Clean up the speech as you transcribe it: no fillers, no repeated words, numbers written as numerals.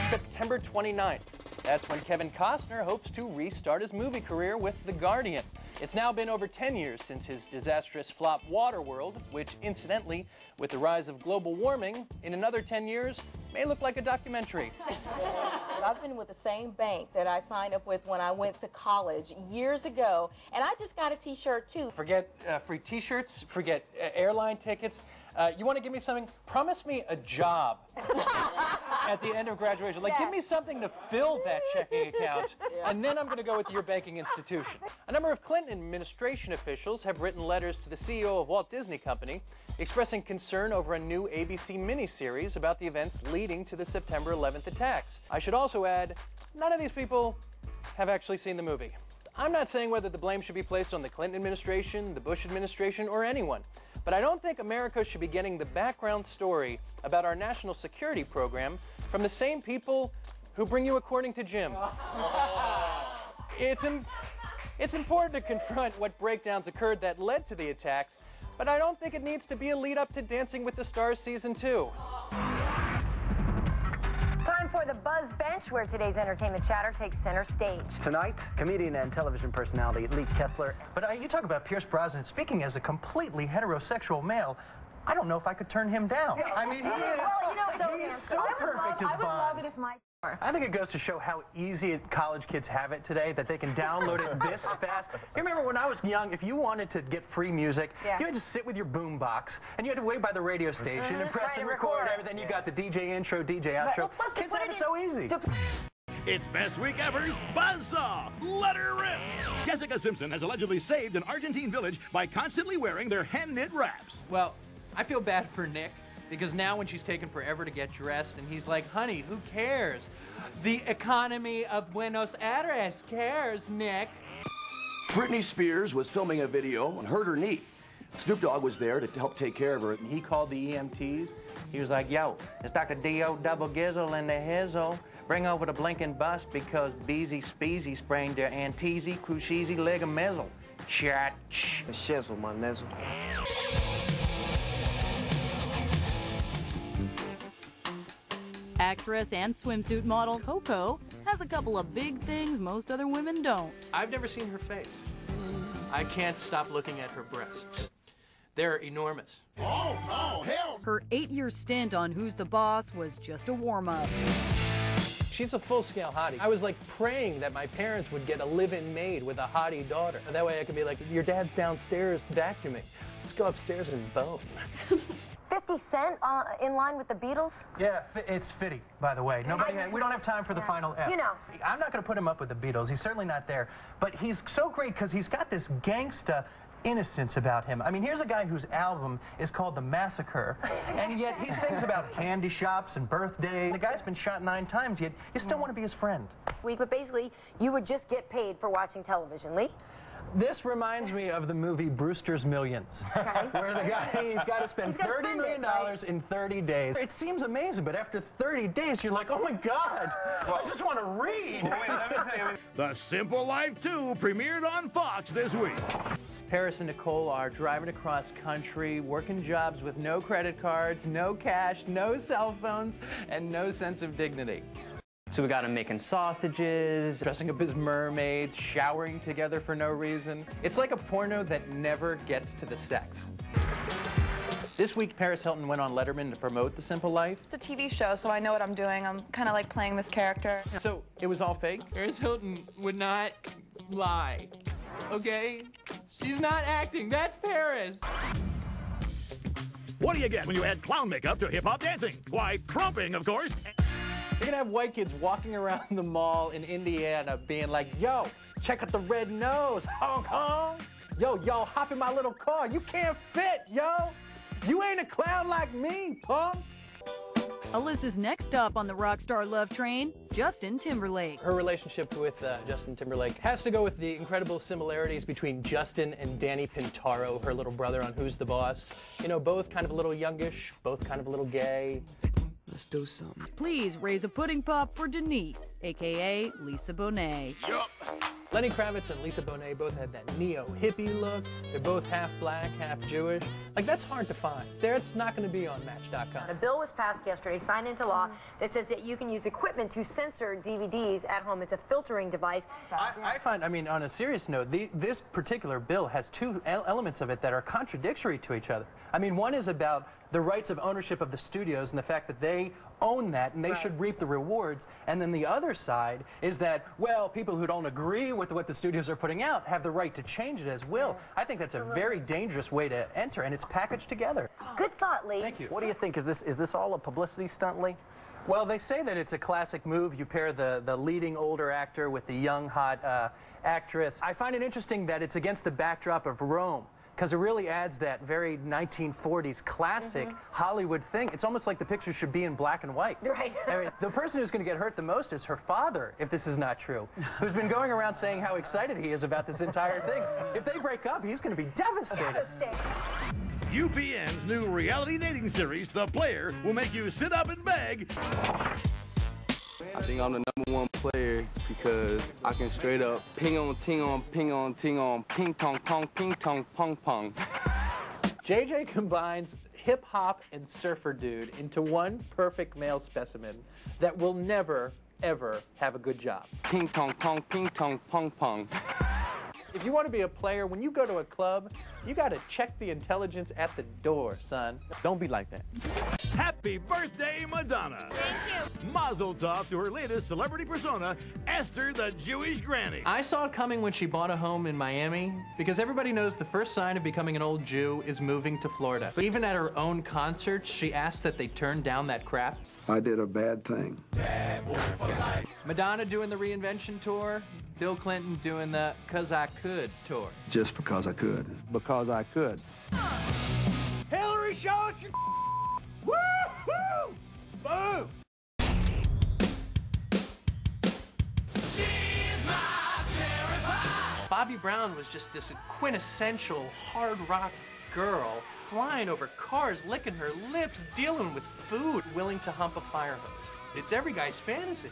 September 29th. That's when Kevin Costner hopes to restart his movie career with The Guardian. It's now been over 10 years since his disastrous flop Waterworld, which, incidentally, with the rise of global warming, in another 10 years, may look like a documentary. I've been with the same bank that I signed up with when I went to college years ago, and I just got a t-shirt, too. Forget free t-shirts, forget airline tickets. You want to give me something? Promise me a job at the end of graduation. Like, give me something to fill that checking account, and then I'm going to go with your banking institution. A number of Clinton administration officials have written letters to the CEO of Walt Disney Company expressing concern over a new ABC miniseries about the events leading to the September 11th attacks. I should also add, none of these people have actually seen the movie. I'm not saying whether the blame should be placed on the Clinton administration, the Bush administration, or anyone. But I don't think America should be getting the background story about our national security program from the same people who bring you According to Jim. It's important to confront what breakdowns occurred that led to the attacks, but I don't think it needs to be a lead up to Dancing with the Stars Season 2. Time for the Buzz Bench, where today's entertainment chatter takes center stage. Tonight, comedian and television personality Leigh Kessler. But you talk about Pierce Brosnan speaking as a completely heterosexual male. I don't know if I could turn him down. I mean, he's so perfect as Bond. I would love it if my... I think it goes to show how easy college kids have it today, that they can download it this fast. You remember when I was young, if you wanted to get free music, you had to sit with your boom box, and you had to wait by the radio station and press and record everything. You got the DJ intro, DJ outro. Kids have it so easy. It's Best Week Ever's Buzzsaw. Let her rip. Jessica Simpson has allegedly saved an Argentine village by constantly wearing their hand-knit wraps. Well, I feel bad for Nick, because now when she's taken forever to get dressed, and he's like, honey, who cares? The economy of Buenos Aires cares, Nick. Britney Spears was filming a video and hurt her knee. Snoop Dogg was there to help take care of her. And he called the EMTs. He was like, yo, it's Dr. D.O. Double Gizzle and the Hizzle. Bring over the blinking bus because Beezy Speezy sprained their anteezy crucizy ligamizzle. Chat. Shizzle, my nizzle. Actress and swimsuit model Coco has a couple of big things most other women don't. I've never seen her face. I can't stop looking at her breasts. They're enormous. Oh, no, hell! Her 8-year stint on Who's the Boss was just a warm-up. She's a full-scale hottie. I was like praying that my parents would get a live-in maid with a hottie daughter. That way I could be like, your dad's downstairs vacuuming. Let's go upstairs and bone. 50 Cent in line with the Beatles? Yeah, it's Fitty, by the way. We don't have time for the final F. You know. I'm not going to put him up with the Beatles. He's certainly not there. But he's so great because he's got this gangsta innocence about him. I mean, here's a guy whose album is called The Massacre, and yet he sings about candy shops and birthdays. The guy's been shot 9 times, yet you still want to be his friend. But basically, you would just get paid for watching television, Lee? This reminds me of the movie Brewster's Millions, where the guy, he's got to spend $30 million in 30 days. It seems amazing, but after 30 days, you're like, oh my God, I just want to read. The Simple Life 2 premiered on Fox this week. Paris and Nicole are driving across country, working jobs with no credit cards, no cash, no cell phones, and no sense of dignity. So we got him making sausages, Dressing up as mermaids, showering together for no reason. It's like a porno that never gets to the sex. This week, Paris Hilton went on Letterman to promote The Simple Life. It's a TV show, so I know what I'm doing. I'm kind of like playing this character. So, it was all fake? Paris Hilton would not lie, okay? She's not acting, that's Paris. What do you get when you add clown makeup to hip-hop dancing? Why, trumping, of course. You're gonna have white kids walking around the mall in Indiana being like, yo, check out the red nose, Hong Kong. Yo, hop in my little car. You can't fit, yo. You ain't a clown like me, punk. Alyssa's next up on the rock star love train, Justin Timberlake. Her relationship with Justin Timberlake has to go with the incredible similarities between Justin and Danny Pintaro, her little brother on Who's the Boss. You know, both kind of a little youngish, both kind of a little gay. Let's do something. Please raise a pudding pop for Denise, aka Lisa Bonet. Lenny Kravitz and Lisa Bonet both had that neo-hippie look. They're both half black, half Jewish. Like, that's hard to find. It's not going to be on Match.com. A bill was passed yesterday, signed into law, that says that you can use equipment to censor DVDs at home. It's a filtering device. I find, I mean, on a serious note, this particular bill has two elements of it that are contradictory to each other. I mean, one is about the rights of ownership of the studios and the fact that they own that and they should reap the rewards. And then the other side is that, well, people who don't agree with what the studios are putting out have the right to change it as will. I think that's a very dangerous way to enter, and it's packaged together. Good thought, Lee. Thank you. What do you think? Is this all a publicity stunt, Lee? Well, they say that it's a classic move. You pair the leading older actor with the young, hot actress. I find it interesting that it's against the backdrop of Rome, because it really adds that very 1940s classic Hollywood thing. It's almost like the picture should be in black and white. Right. I mean, the person who's going to get hurt the most is her father, if this is not true, who's been going around saying how excited he is about this entire thing. If they break up, he's going to be devastated. UPN's new reality dating series, The Player, will make you sit up and beg. I think I'm the #1 player because I can straight up ping on, ting on, ping on, ting on, ping tong tong, ping tong pong pong. JJ combines hip-hop and surfer dude into one perfect male specimen that will never, ever have a good job. Ping tong tong, ping tong pong pong. If you want to be a player, when you go to a club, you got to check the intelligence at the door, son. Don't be like that. Happy birthday, Madonna. Thank you. Mazel tov to her latest celebrity persona, Esther the Jewish Granny. I saw it coming when she bought a home in Miami, because everybody knows the first sign of becoming an old Jew is moving to Florida. But even at her own concerts, she asked that they turn down that crap. I did a bad thing. Madonna doing the reinvention tour, Bill Clinton doing the 'Cause I Could tour. Just because I could. Because I could. Hillary shows you. Woo-hoo! Boom! Bobby Brown was just this quintessential hard rock girl, flying over cars, licking her lips, dealing with food, willing to hump a fire hose. It's every guy's fantasy.